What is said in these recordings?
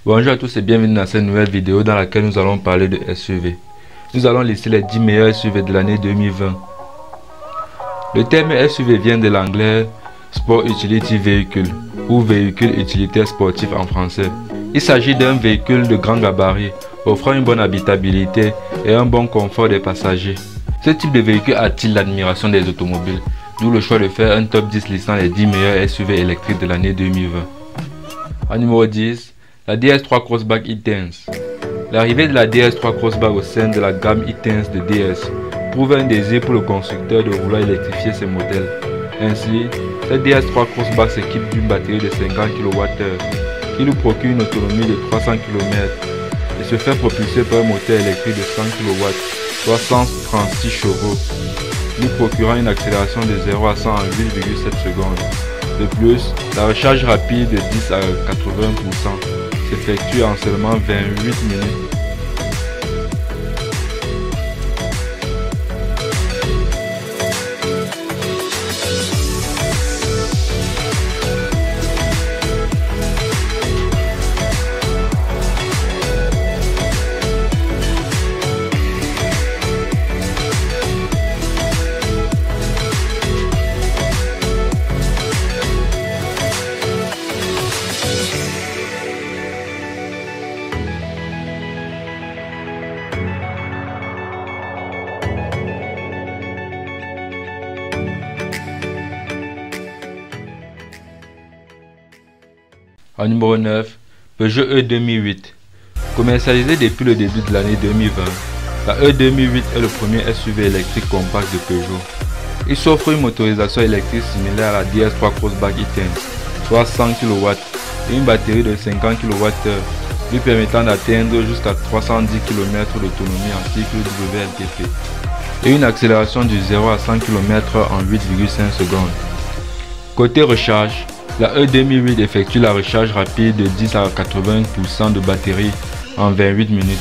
Bonjour à tous et bienvenue dans cette nouvelle vidéo dans laquelle nous allons parler de SUV. Nous allons lister les 10 meilleurs SUV de l'année 2020. Le terme SUV vient de l'anglais Sport Utility Vehicle ou véhicule utilitaire sportif en français. Il s'agit d'un véhicule de grand gabarit offrant une bonne habitabilité et un bon confort des passagers. Ce type de véhicule attire l'admiration des automobiles, d'où le choix de faire un top 10 listant les 10 meilleurs SUV électriques de l'année 2020. En numéro 10, la DS3 Crossback e-Tense. L'arrivée de la DS3 Crossback au sein de la gamme e-Tense de DS prouve un désir pour le constructeur de vouloir électrifier ses modèles. Ainsi, cette DS3 Crossback s'équipe d'une batterie de 50 kWh qui nous procure une autonomie de 300 km et se fait propulser par un moteur électrique de 100 kW, soit 136 chevaux, nous procurant une accélération de 0 à 100 en 8,7 secondes. De plus, la recharge rapide de 10 à 80% s'effectue en seulement 28 minutes. En numéro 9, Peugeot E2008. Commercialisé depuis le début de l'année 2020, la E2008 est le premier SUV électrique compact de Peugeot. Il s'offre une motorisation électrique similaire à la DS3 Crossback e-Tense, soit 100 kW, et une batterie de 50 kWh, lui permettant d'atteindre jusqu'à 310 km d'autonomie en cycle WLTP, et une accélération du 0 à 100 km en 8,5 secondes. Côté recharge, la E2008 effectue la recharge rapide de 10 à 80% de batterie en 28 minutes.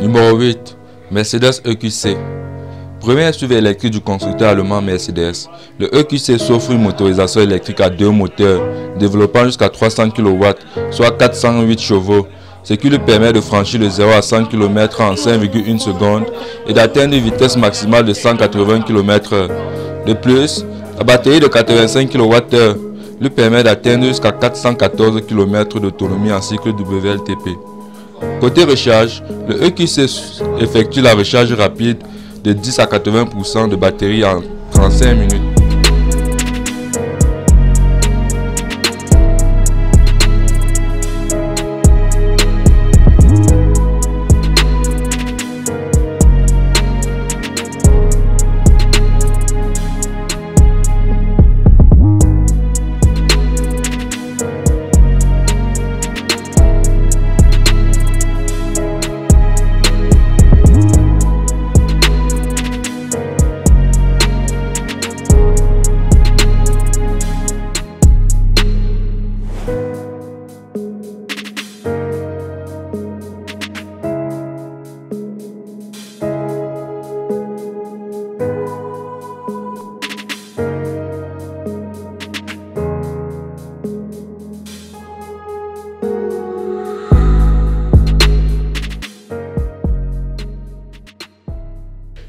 Numéro 8, Mercedes EQC. Premier SUV électrique du constructeur allemand Mercedes, le EQC s'offre une motorisation électrique à deux moteurs, développant jusqu'à 300 kW, soit 408 chevaux, ce qui lui permet de franchir de 0 à 100 km en 5,1 secondes et d'atteindre une vitesse maximale de 180 km/h. De plus, la batterie de 85 kWh lui permet d'atteindre jusqu'à 414 km d'autonomie en cycle WLTP. Côté recharge, le EQC effectue la recharge rapide de 10 à 80% de batterie en 35 minutes.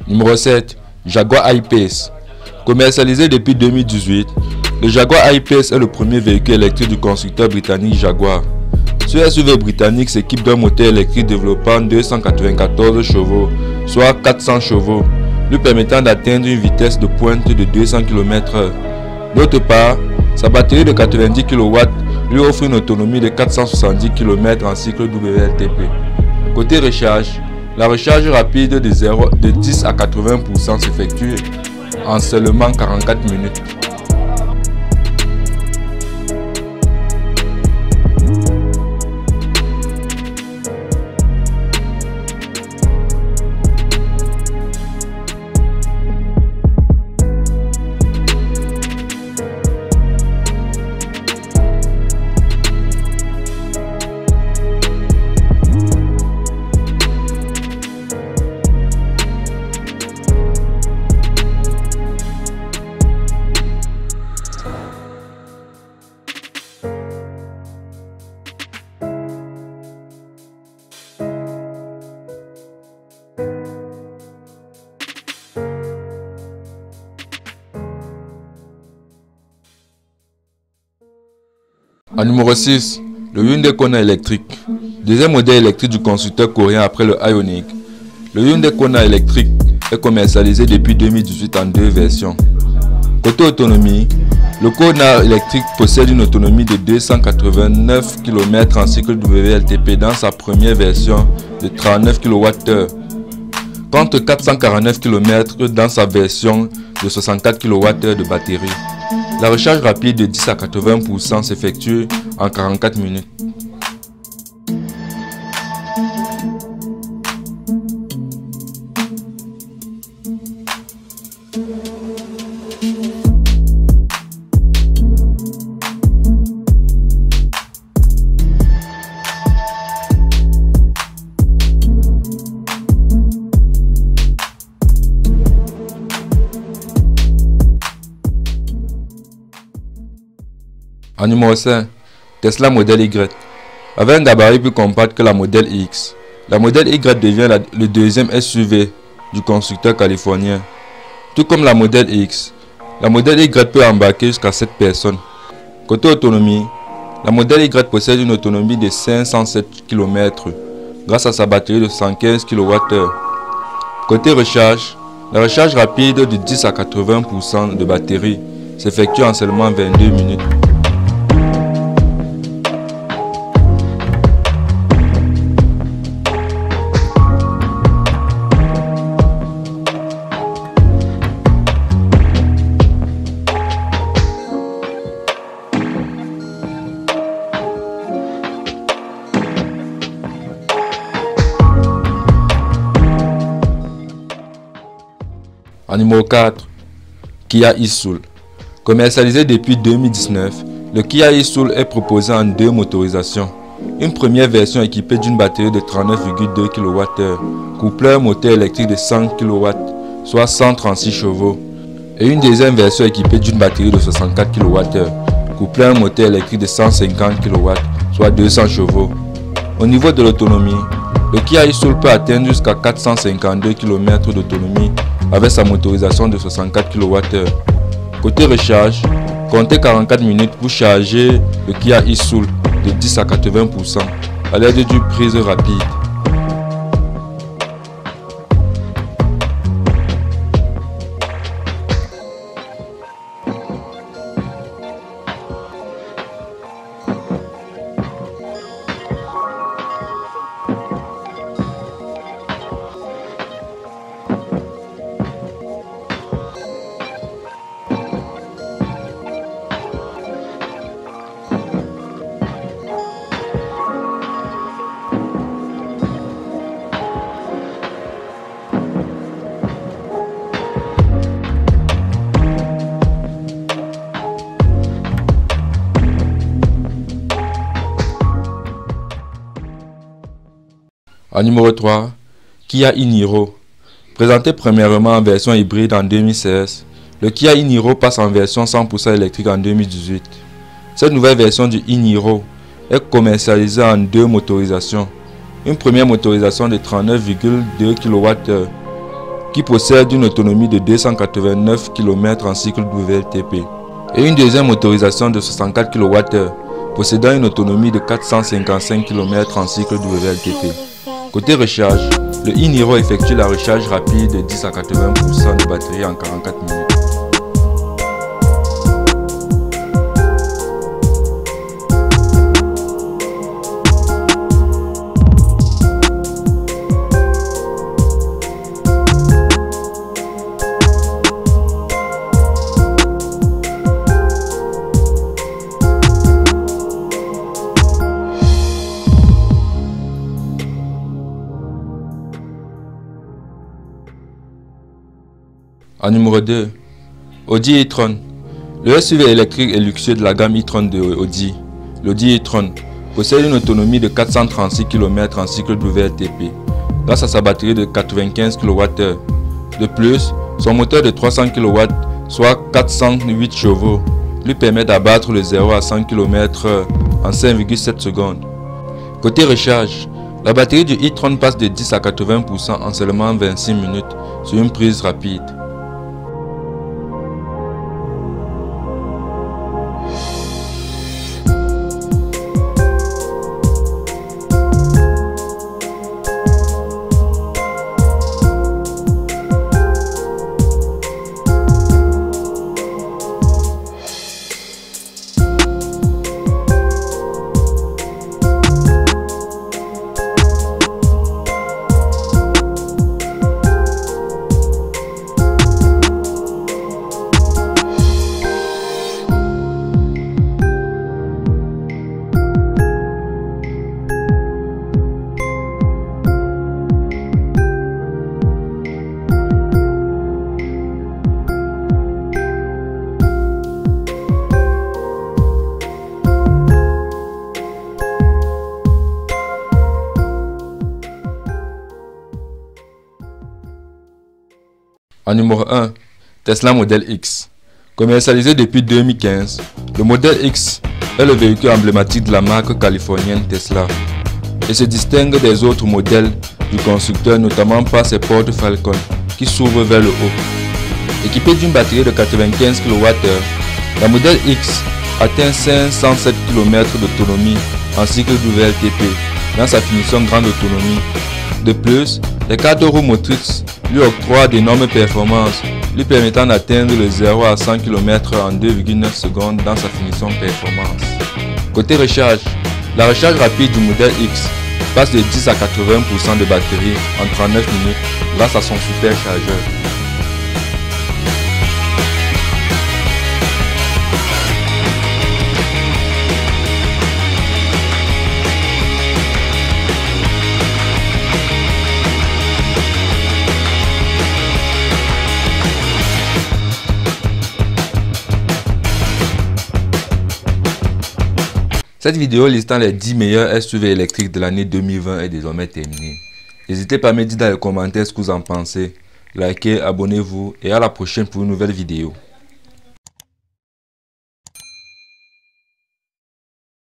Numéro 7, Jaguar I-Pace. Commercialisé depuis 2018, le Jaguar I-Pace est le premier véhicule électrique du constructeur britannique Jaguar. Ce SUV britannique s'équipe d'un moteur électrique développant 294 chevaux, soit 400 chevaux, lui permettant d'atteindre une vitesse de pointe de 200 km/h. D'autre part, sa batterie de 90 kW lui offre une autonomie de 470 km en cycle WLTP. Côté recharge, la recharge rapide de 10 à 80% s'effectue en seulement 44 minutes. En numéro 6, le Hyundai Kona électrique. Deuxième modèle électrique du constructeur coréen après le Ioniq. Le Hyundai Kona électrique est commercialisé depuis 2018 en deux versions. Côté autonomie, le Kona électrique possède une autonomie de 289 km en cycle WLTP dans sa première version de 39 kWh, contre 449 km dans sa version de 64 kWh de batterie. La recharge rapide de 10 à 80% s'effectue en 44 minutes. En numéro 5, Tesla Model Y. Avec un gabarit plus compact que la Model X, la Model Y devient le deuxième SUV du constructeur californien. Tout comme la Model X, la Model Y peut embarquer jusqu'à 7 personnes. Côté autonomie, la Model Y possède une autonomie de 507 km grâce à sa batterie de 115 kWh. Côté recharge, la recharge rapide de 10 à 80% de batterie s'effectue en seulement 22 minutes. En numéro 4, Kia e-Soul. Commercialisé depuis 2019, le Kia e-Soul est proposé en deux motorisations. Une première version équipée d'une batterie de 39,2 kWh, coupleur moteur électrique de 100 kW, soit 136 chevaux. Et une deuxième version équipée d'une batterie de 64 kWh, coupleur moteur électrique de 150 kW, soit 200 chevaux. Au niveau de l'autonomie, le Kia e-Soul peut atteindre jusqu'à 452 km d'autonomie avec sa motorisation de 64 kWh. Côté recharge, comptez 44 minutes pour charger le Kia e-Soul de 10 à 80% à l'aide d'une prise rapide. En numéro 3, Kia e-Niro. Présenté premièrement en version hybride en 2016, le Kia e-Niro passe en version 100% électrique en 2018. Cette nouvelle version du e-Niro est commercialisée en deux motorisations. Une première motorisation de 39,2 kWh qui possède une autonomie de 289 km en cycle WLTP et une deuxième motorisation de 64 kWh possédant une autonomie de 455 km en cycle WLTP. Côté recharge, Le e-Niro effectue la recharge rapide de 10 à 80% de batterie en 44 minutes. En numéro 2, Audi e-tron. Le SUV électrique et luxueux de la gamme e-tron de Audi, l'Audi e-tron, possède une autonomie de 436 km en cycle WLTP grâce à sa batterie de 95 kWh. De plus, son moteur de 300 kW, soit 408 chevaux, lui permet d'abattre le 0 à 100 km/h en 5,7 secondes. Côté recharge, la batterie du e-tron passe de 10 à 80% en seulement 26 minutes sur une prise rapide. En numéro 1, Tesla Model X. Commercialisé depuis 2015, le Model X est le véhicule emblématique de la marque californienne Tesla et se distingue des autres modèles du constructeur, notamment par ses portes Falcon qui s'ouvrent vers le haut. Équipée d'une batterie de 95 kWh, la Model X atteint 507 km d'autonomie en cycle WLTP dans sa finition grande autonomie. De plus, les 4 roues motrices lui octroient d'énormes performances, lui permettant d'atteindre le 0 à 100 km en 2,9 secondes dans sa finition performance. Côté recharge, la recharge rapide du Model X passe de 10 à 80% de batterie en 39 minutes grâce à son superchargeur. Cette vidéo listant les 10 meilleurs SUV électriques de l'année 2020 est désormais terminée. N'hésitez pas à me dire dans les commentaires ce que vous en pensez. Likez, abonnez-vous et à la prochaine pour une nouvelle vidéo.